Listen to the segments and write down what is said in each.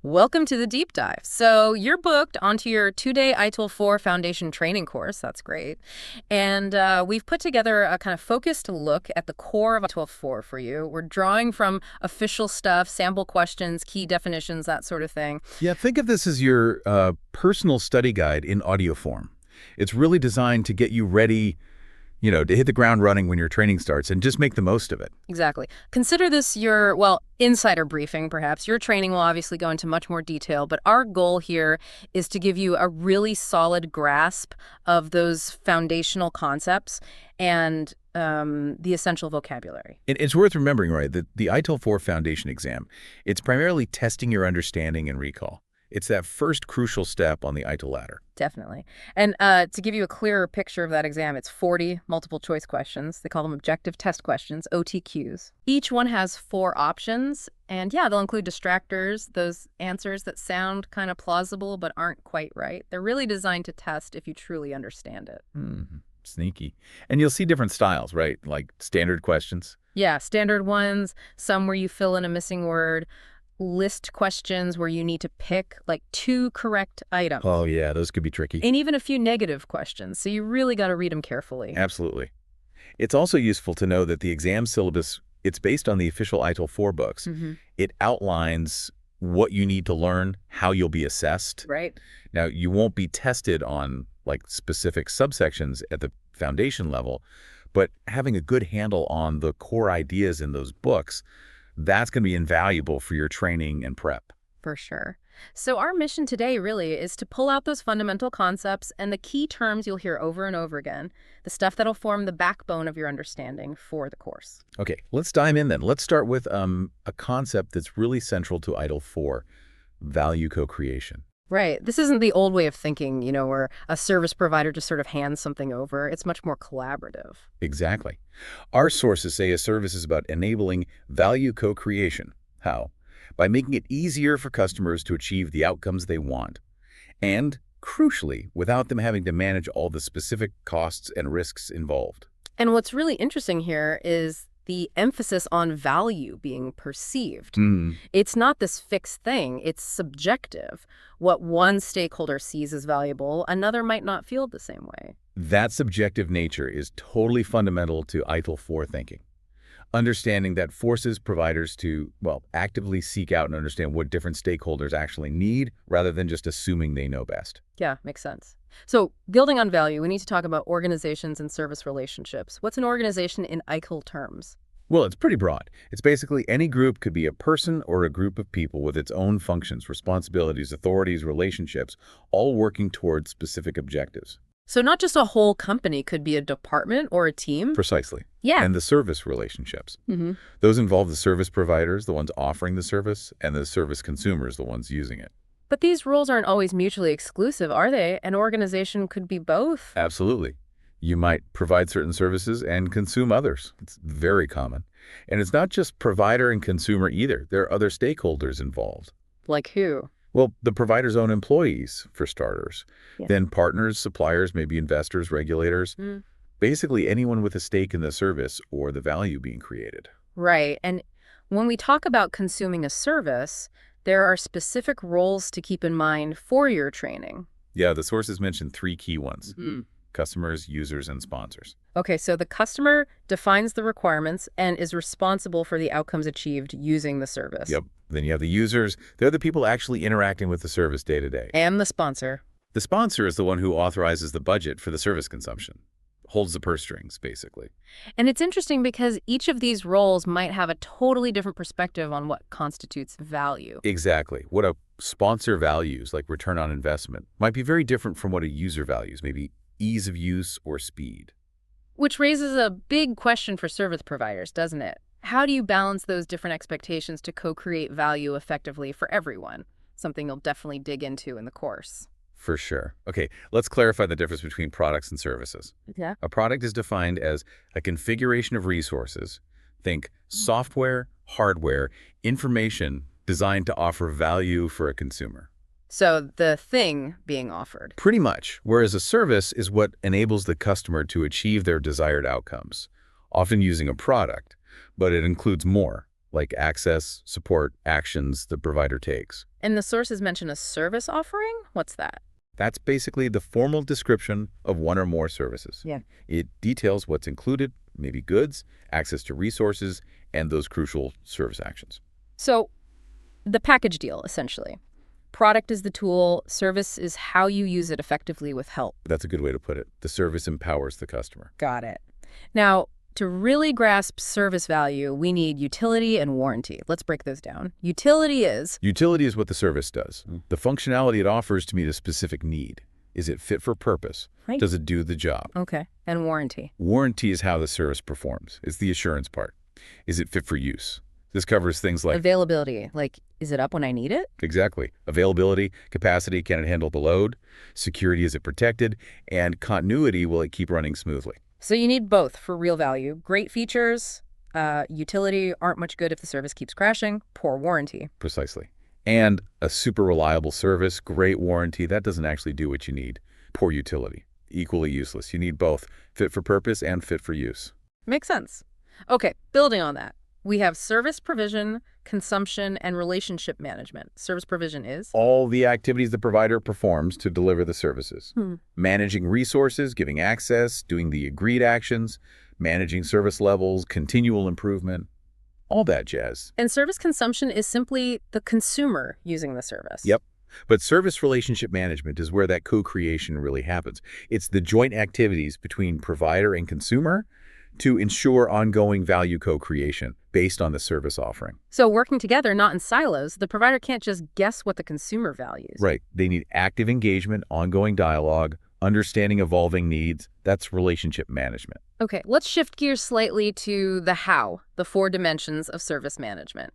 Welcome to the deep dive. So you're booked onto your 2-day ITIL 4 foundation training course. That's great. And we've put together a kind of focused look at the core of ITIL 4 for you. We're drawing from official stuff, sample questions, key definitions, that sort of thing. Yeah, think of this as your personal study guide in audio form. It's really designed to get you ready, to hit the ground running when your training starts and just make the most of it. Exactly. Consider this your, well, insider briefing, perhaps. Your training will obviously go into much more detail, but our goal here is to give you a really solid grasp of those foundational concepts and the essential vocabulary. It's worth remembering, right, that the ITIL 4 foundation exam, it's primarily testing your understanding and recall. It's that first crucial step on the ITIL ladder. Definitely. And to give you a clearer picture of that exam, it's 40 multiple choice questions. They call them objective test questions, OTQs. Each one has 4 options. And yeah, they'll include distractors, those answers that sound kind of plausible but aren't quite right. They're really designed to test if you truly understand it. Sneaky. And you'll see different styles, right? Like standard questions. Yeah, standard ones, some where you fill in a missing word, list questions where you need to pick like 2 correct items. Oh, yeah, those could be tricky. And even a few negative questions, so you really got to read them carefully. Absolutely. It's also useful to know that the exam syllabus, it's based on the official ITIL 4 books. It outlines what you need to learn, how you'll be assessed. Right. Now, you won't be tested on like specific subsections at the foundation level, but having a good handle on the core ideas in those books, that's going to be invaluable for your training and prep. For sure. So our mission today really is to pull out those fundamental concepts and the key terms you'll hear over and over again, the stuff that'll form the backbone of your understanding for the course. Okay, let's dive in then. Let's start with a concept that's really central to ITIL 4, value co-creation. Right. This isn't the old way of thinking, where a service provider just sort of hands something over. It's much more collaborative. Exactly. Our sources say a service is about enabling value co-creation. How? By making it easier for customers to achieve the outcomes they want. And, crucially, without them having to manage all the specific costs and risks involved. And what's really interesting here is the emphasis on value being perceived. It's not this fixed thing. It's subjective. What one stakeholder sees as valuable, another might not feel the same way. That subjective nature is totally fundamental to ITIL 4 thinking. Understanding that forces providers to, actively seek out and understand what different stakeholders actually need rather than just assuming they know best. Yeah, makes sense. So building on value, we need to talk about organizations and service relationships. What's an organization in ITIL terms? Well, it's pretty broad. It's basically any group could be a person or a group of people with its own functions, responsibilities, authorities, relationships, all working towards specific objectives. So not just a whole company, could be a department or a team? Precisely. Yeah. And the service relationships. Those involve the service providers, the ones offering the service, and the service consumers, the ones using it. But these roles aren't always mutually exclusive, are they? An organization could be both. Absolutely. You might provide certain services and consume others. It's very common. And it's not just provider and consumer either. There are other stakeholders involved. Like who? Well, the provider's own employees, for starters. Yeah. Then partners, suppliers, maybe investors, regulators. Basically anyone with a stake in the service or the value being created. Right. And when we talk about consuming a service, there are specific roles to keep in mind for your training. Yeah, the sources mentioned 3 key ones. Customers, users, and sponsors. Okay, so the customer defines the requirements and is responsible for the outcomes achieved using the service. Yep. Then you have the users. They're the people actually interacting with the service day to day. And the sponsor. The sponsor is the one who authorizes the budget for the service consumption. Holds the purse strings, basically. And it's interesting because each of these roles might have a totally different perspective on what constitutes value. Exactly. What a sponsor values, like return on investment, might be very different from what a user values, maybe ease of use or speed. Which raises a big question for service providers, doesn't it? How do you balance those different expectations to co-create value effectively for everyone? Something you'll definitely dig into in the course. For sure. Okay, let's clarify the difference between products and services. Yeah. A product is defined as a configuration of resources. Think software, hardware, information designed to offer value for a consumer. So the thing being offered. Pretty much, whereas a service is what enables the customer to achieve their desired outcomes, often using a product, but it includes more, like access, support, actions the provider takes. And the sources mention a service offering? What's that? That's basically the formal description of one or more services. Yeah. It details what's included, maybe goods, access to resources, and those crucial service actions. So the package deal, essentially. Product is the tool, service is how you use it effectively with help. That's a good way to put it. The service empowers the customer. Got it. Now, to really grasp service value, we need utility and warranty. Let's break those down. Utility is... Utility is what the service does. The functionality it offers to meet a specific need. Is it fit for purpose? Right. Does it do the job? Okay. And warranty. Warranty is how the service performs. It's the assurance part. Is it fit for use? This covers things like... Availability. Like, is it up when I need it? Exactly. Availability, capacity, can it handle the load? Security, is it protected? And continuity, will it keep running smoothly? So you need both for real value. Great features, utility aren't much good if the service keeps crashing, poor warranty. Precisely. And a super reliable service, great warranty, that doesn't actually do what you need. Poor utility, equally useless. You need both, fit for purpose and fit for use. Makes sense. Okay, building on that. We have service provision, consumption, and relationship management. Service provision is? All the activities the provider performs to deliver the services. Managing resources, giving access, doing the agreed actions, managing service levels, continual improvement, all that jazz. And service consumption is simply the consumer using the service. Yep. But service relationship management is where that co-creation really happens. It's the joint activities between provider and consumer to ensure ongoing value co-creation based on the service offering. So working together, not in silos, the provider can't just guess what the consumer values. Right. They need active engagement, ongoing dialogue, understanding evolving needs. That's relationship management. Okay, let's shift gears slightly to the how, the 4 dimensions of service management.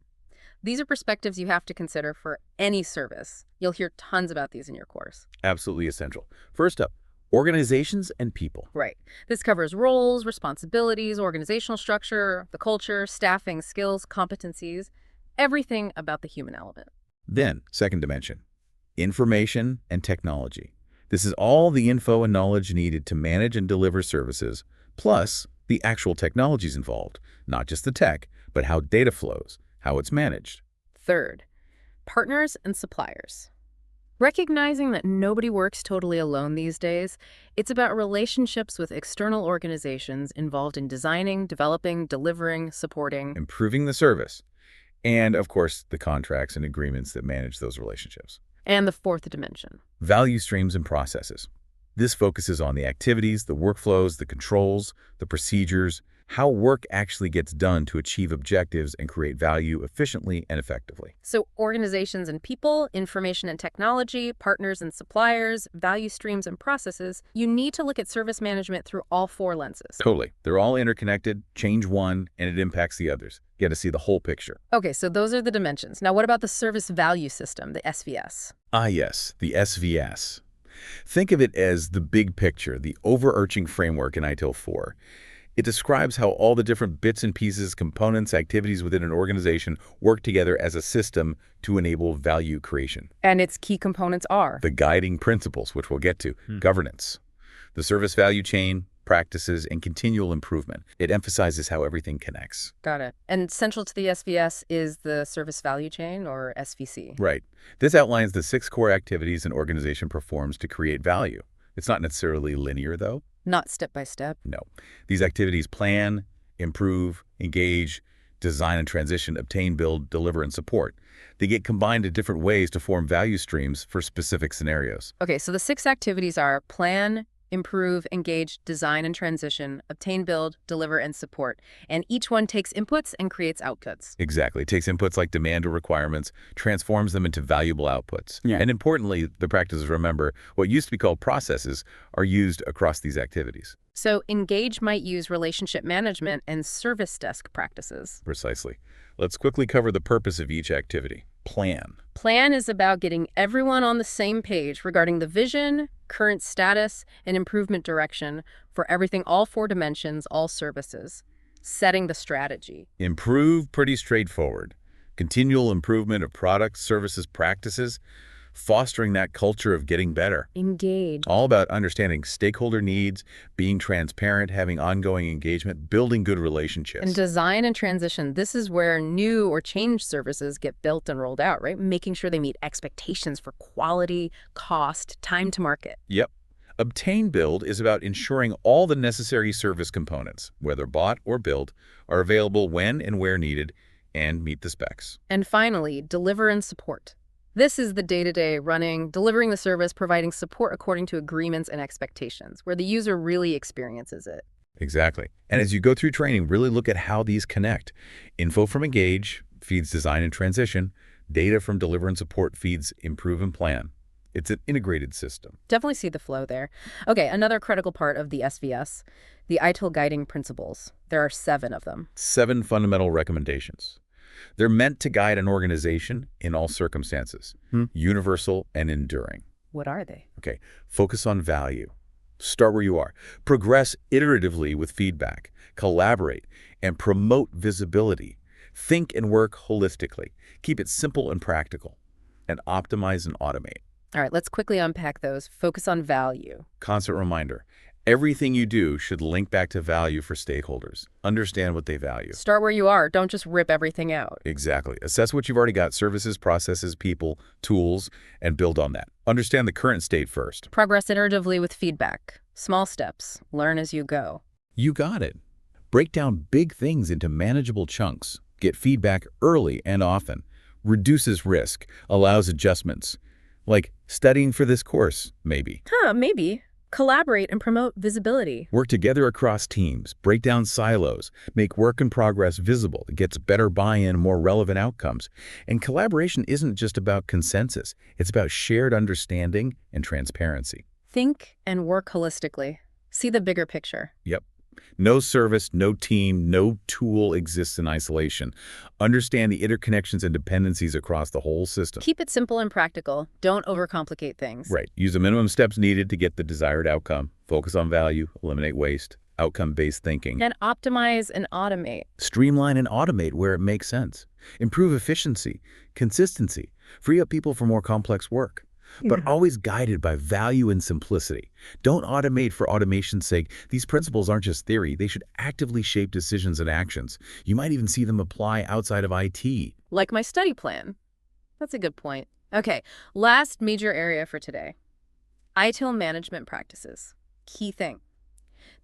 These are perspectives you have to consider for any service. You'll hear tons about these in your course. Absolutely essential. First up, organizations and people. Right. This covers roles, responsibilities, organizational structure, the culture, staffing, skills, competencies, everything about the human element. Then, second dimension, information and technology. This is all the info and knowledge needed to manage and deliver services, plus the actual technologies involved, not just the tech, but how data flows, how it's managed. Third, partners and suppliers. Recognizing that nobody works totally alone these days, it's about relationships with external organizations involved in designing, developing, delivering, supporting, Improving the service. And, of course, the contracts and agreements that manage those relationships. and the 4th dimension. Value streams and processes. This focuses on the activities, the workflows, the controls, the procedures, how work actually gets done to achieve objectives and create value efficiently and effectively. So organizations and people, information and technology, partners and suppliers, value streams and processes, you need to look at service management through all 4 lenses. Totally. They're all interconnected. Change one, and it impacts the others. You got to see the whole picture. Okay, so those are the dimensions. Now what about the service value system, the SVS? Ah, yes, the SVS. Think of it as the big picture, the overarching framework in ITIL 4. It describes how all the different bits and pieces, components, activities within an organization work together as a system to enable value creation. And its key components are? The guiding principles, which we'll get to, governance, the service value chain, practices, and continual improvement. It emphasizes how everything connects. Got it. And central to the SVS is the service value chain, or SVC. Right. This outlines the 6 core activities an organization performs to create value. It's not necessarily linear, though. Not step by step. No. These activities plan, improve, engage, design and transition, obtain, build, deliver, and support. They get combined in different ways to form value streams for specific scenarios. Okay, so the 6 activities are plan, improve, engage, design and transition, obtain, build, deliver, and support. And each one takes inputs and creates outputs. Exactly. It takes inputs like demand or requirements, transforms them into valuable outputs. Yeah. And importantly, the practices remember what used to be called processes are used across these activities. So engage might use relationship management and service desk practices. Precisely. Let's quickly cover the purpose of each activity. Plan. Plan is about getting everyone on the same page regarding the vision, current status, and improvement direction for everything, all 4 dimensions, all services. Setting the strategy. Improve, pretty straightforward. Continual improvement of products, services, practices. fostering that culture of getting better. Engage. All about understanding stakeholder needs, being transparent, having ongoing engagement, building good relationships. And design and transition, this is where new or changed services get built and rolled out, right? Making sure they meet expectations for quality, cost, time to market. Yep. Obtain build is about ensuring all the necessary service components, whether bought or built, are available when and where needed and meet the specs. And finally, deliver and support. This is the day-to-day running, delivering the service, providing support according to agreements and expectations, where the user really experiences it. Exactly. And as you go through training, really look at how these connect. Info from Engage feeds design and transition. Data from deliver and support feeds improve and plan. It's an integrated system. Definitely see the flow there. Okay, another critical part of the SVS, the ITIL guiding principles. There are 7 of them. 7 fundamental recommendations. They're meant to guide an organization in all circumstances, universal and enduring. What are they? Okay, focus on value. Start where you are. Progress iteratively with feedback. Collaborate and promote visibility. Think and work holistically. Keep it simple and practical. And optimize and automate. All right, let's quickly unpack those. Focus on value. Constant reminder. Everything you do should link back to value for stakeholders. Understand what they value. Start where you are. Don't just rip everything out. Exactly. Assess what you've already got, services, processes, people, tools, and build on that. Understand the current state first. Progress iteratively with feedback. Small steps. Learn as you go. You got it. Break down big things into manageable chunks. Get feedback early and often. Reduces risk. Allows adjustments. Like studying for this course, maybe. Maybe. Collaborate and promote visibility. Work together across teams, break down silos, make work in progress visible. It gets better buy-in, more relevant outcomes. And collaboration isn't just about consensus. It's about shared understanding and transparency. Think and work holistically. See the bigger picture. Yep. No service, no team, no tool exists in isolation. Understand the interconnections and dependencies across the whole system. Keep it simple and practical. Don't overcomplicate things. Right. Use the minimum steps needed to get the desired outcome. Focus on value, eliminate waste, outcome-based thinking. And optimize and automate. Streamline and automate where it makes sense. Improve efficiency, consistency, free up people for more complex work. But always guided by value and simplicity. Don't automate for automation's sake. These principles aren't just theory. They should actively shape decisions and actions. You might even see them apply outside of IT. Like my study plan. That's a good point. Okay, last major area for today. ITIL management practices. Key thing.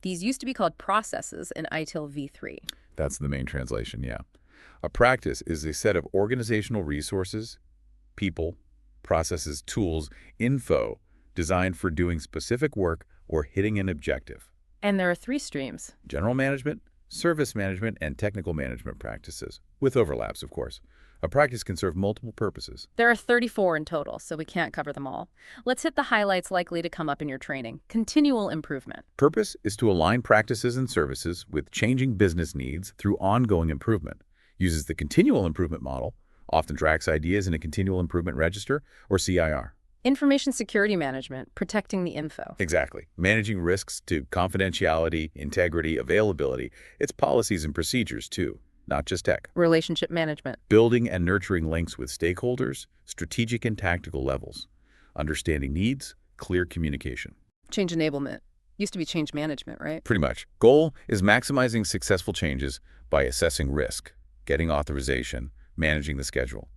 These used to be called processes in ITIL v3. That's the main translation, yeah. A practice is a set of organizational resources, people, processes, tools, info designed for doing specific work or hitting an objective. And there are 3 streams. General management, service management, and technical management practices, with overlaps, of course. A practice can serve multiple purposes. There are 34 in total, so we can't cover them all. Let's hit the highlights likely to come up in your training. Continual improvement. Purpose is to align practices and services with changing business needs through ongoing improvement. Uses the continual improvement model, often tracks ideas in a continual improvement register or CIR. Information security management, protecting the info. Exactly. Managing risks to confidentiality, integrity, availability. It's policies and procedures too, not just tech. Relationship management. Building and nurturing links with stakeholders, strategic and tactical levels. Understanding needs, clear communication. Change enablement. Used to be change management, right? Pretty much. Goal is maximizing successful changes by assessing risk, getting authorization, managing the schedule.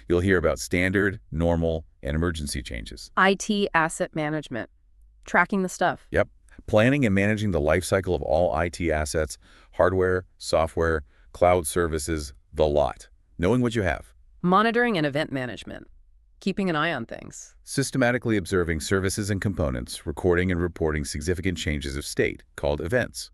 You'll hear about standard, normal, and emergency changes. IT asset management. Tracking the stuff. Yep. Planning and managing the life cycle of all IT assets, hardware, software, cloud services, the lot. Knowing what you have. Monitoring and event management. Keeping an eye on things. Systematically observing services and components, recording and reporting significant changes of state, called events.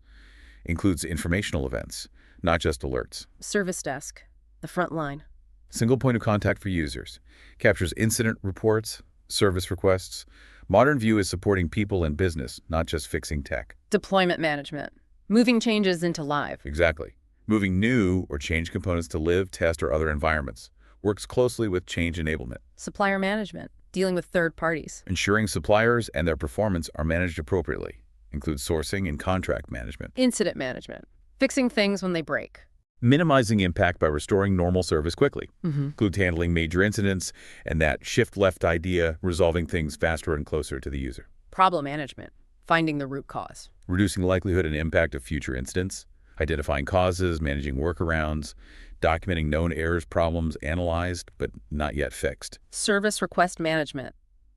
Includes informational events, not just alerts. Service desk. The front line. Single point of contact for users. Captures incident reports, service requests. Modern View is supporting people and business, not just fixing tech. Deployment management. Moving changes into live. Exactly. Moving new or change components to live, test, or other environments. Works closely with change enablement. Supplier management. Dealing with third parties. Ensuring suppliers and their performance are managed appropriately. Includes sourcing and contract management. Incident management. Fixing things when they break. Minimizing impact by restoring normal service quickly. Includes handling major incidents and that shift left idea, resolving things faster and closer to the user. Problem management, finding the root cause. Reducing the likelihood and impact of future incidents. Identifying causes, managing workarounds, documenting known errors, problems analyzed but not yet fixed. Service request management,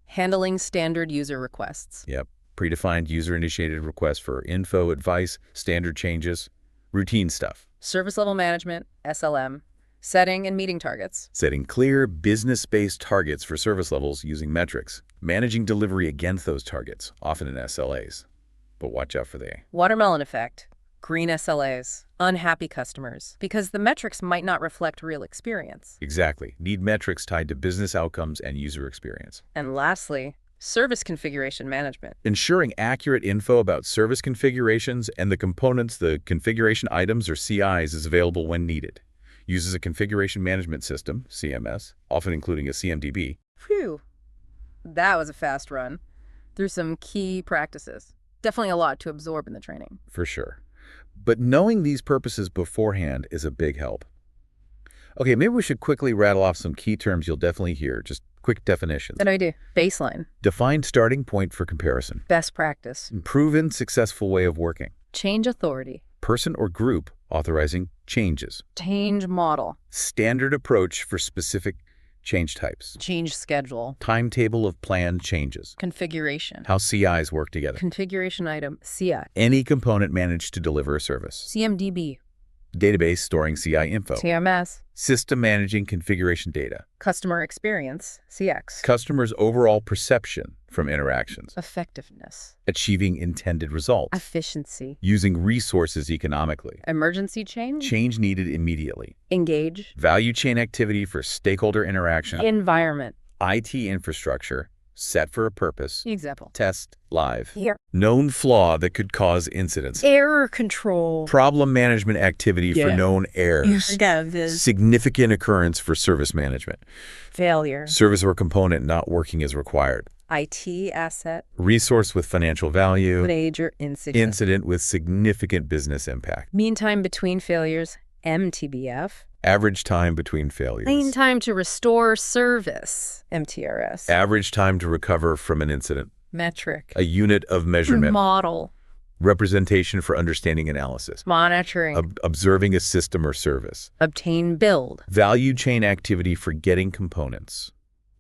handling standard user requests. Yep. Predefined user-initiated requests for info, advice, standard changes, routine stuff. Service level management, SLM, setting and meeting targets. Setting clear, business-based targets for service levels using metrics. Managing delivery against those targets, often in SLAs. But watch out for the Watermelon effect, green SLAs, unhappy customers, because the metrics might not reflect real experience. Exactly. Need metrics tied to business outcomes and user experience. And lastly, service configuration management. Ensuring accurate info about service configurations and the components, the configuration items or CIs is available when needed. Uses a configuration management system, CMS, often including a CMDB. Phew, that was a fast run through some key practices. Definitely a lot to absorb in the training. For sure. But knowing these purposes beforehand is a big help. Okay, maybe we should quickly rattle off some key terms you'll definitely hear, just quick definitions. Good idea. Baseline. Defined starting point for comparison. Best practice. Proven successful way of working. Change authority. Person or group authorizing changes. Change model. Standard approach for specific change types. Change schedule. Timetable of planned changes. Configuration. How CIs work together. Configuration item, CI. Any component managed to deliver a service. CMDB. Database storing CI info. TMS. System managing configuration data. Customer experience, CX. Customer's overall perception from interactions. Effectiveness. Achieving intended results. Efficiency. Using resources economically. Emergency change. Change needed immediately. Engage. Value chain activity for stakeholder interaction. Environment. IT infrastructure set for a purpose. Example. Test live. Here. Known flaw that could cause incidents. Error control. Problem management activity for known errors. Significant occurrence for service management. Failure. Service or component not working as required. IT asset. Resource with financial value. Major incident. Incident with significant business impact. Mean time between failures, MTBF. Average time between failures. Mean time to restore service, MTRS. Average time to recover from an incident. Metric. A unit of measurement. Model. Representation for understanding analysis. Monitoring. Observing a system or service. Obtain build. Value chain activity for getting components.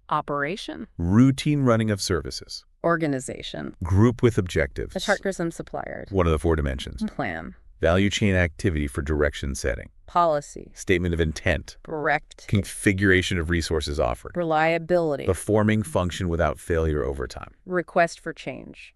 Operation. Routine running of services. Organization. Group with objectives. The partners and suppliers. One of the 4 dimensions. Plan. Value chain activity for direction setting. Policy. Statement of intent. Correct. Configuration of resources offered. Reliability. Performing function without failure over time. Request for change,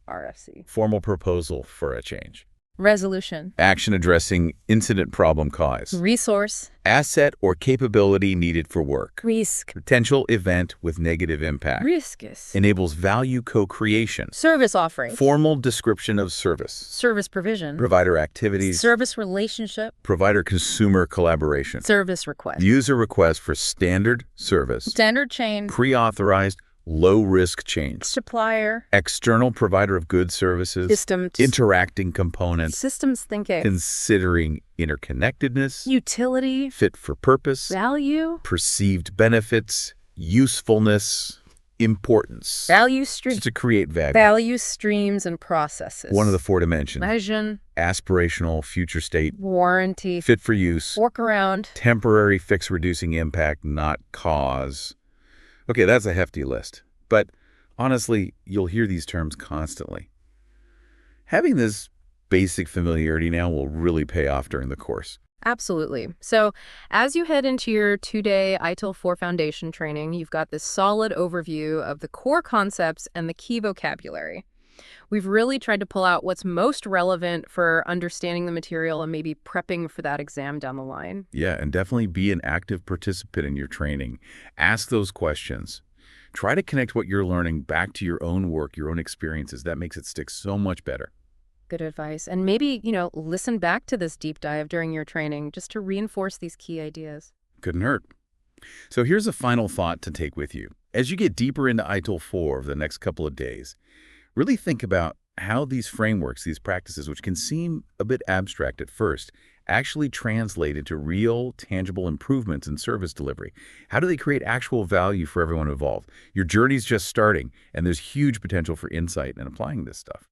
RFC. Formal proposal for a change. Resolution. Action addressing incident problem cause. Resource. Asset or capability needed for work. Risk. Potential event with negative impact. Riskus. Enables value co-creation. Service offering. Formal description of service. Service provision. Provider activities. Service relationship. Provider-consumer collaboration. Service request. User request for standard service. Standard chain. Pre-authorized, low-risk change. Supplier. External provider of goods, services. Systems. Interacting components. Systems thinking. Considering interconnectedness. Utility. Fit for purpose. Value. Perceived benefits. Usefulness. Importance. Value stream. To create value. Value streams and processes. One of the 4 dimensions. Vision. Aspirational, future state. Warranty. Fit for use. Workaround. Temporary fix reducing impact, not cause. Okay, that's a hefty list. But honestly, you'll hear these terms constantly. Having this basic familiarity now will really pay off during the course. Absolutely. So as you head into your 2-day ITIL 4 foundation training, you've got this solid overview of the core concepts and the key vocabulary. We've really tried to pull out what's most relevant for understanding the material and maybe prepping for that exam down the line. Yeah, and definitely be an active participant in your training. Ask those questions. Try to connect what you're learning back to your own work, your own experiences. That makes it stick so much better. Good advice. And maybe, listen back to this deep dive during your training just to reinforce these key ideas. Couldn't hurt. So here's a final thought to take with you. As you get deeper into ITIL 4 over the next couple of days, really think about how these frameworks, these practices, which can seem a bit abstract at first, actually translate into real, tangible improvements in service delivery? How do they create actual value for everyone involved? Your journey's just starting, and there's huge potential for insight in applying this stuff.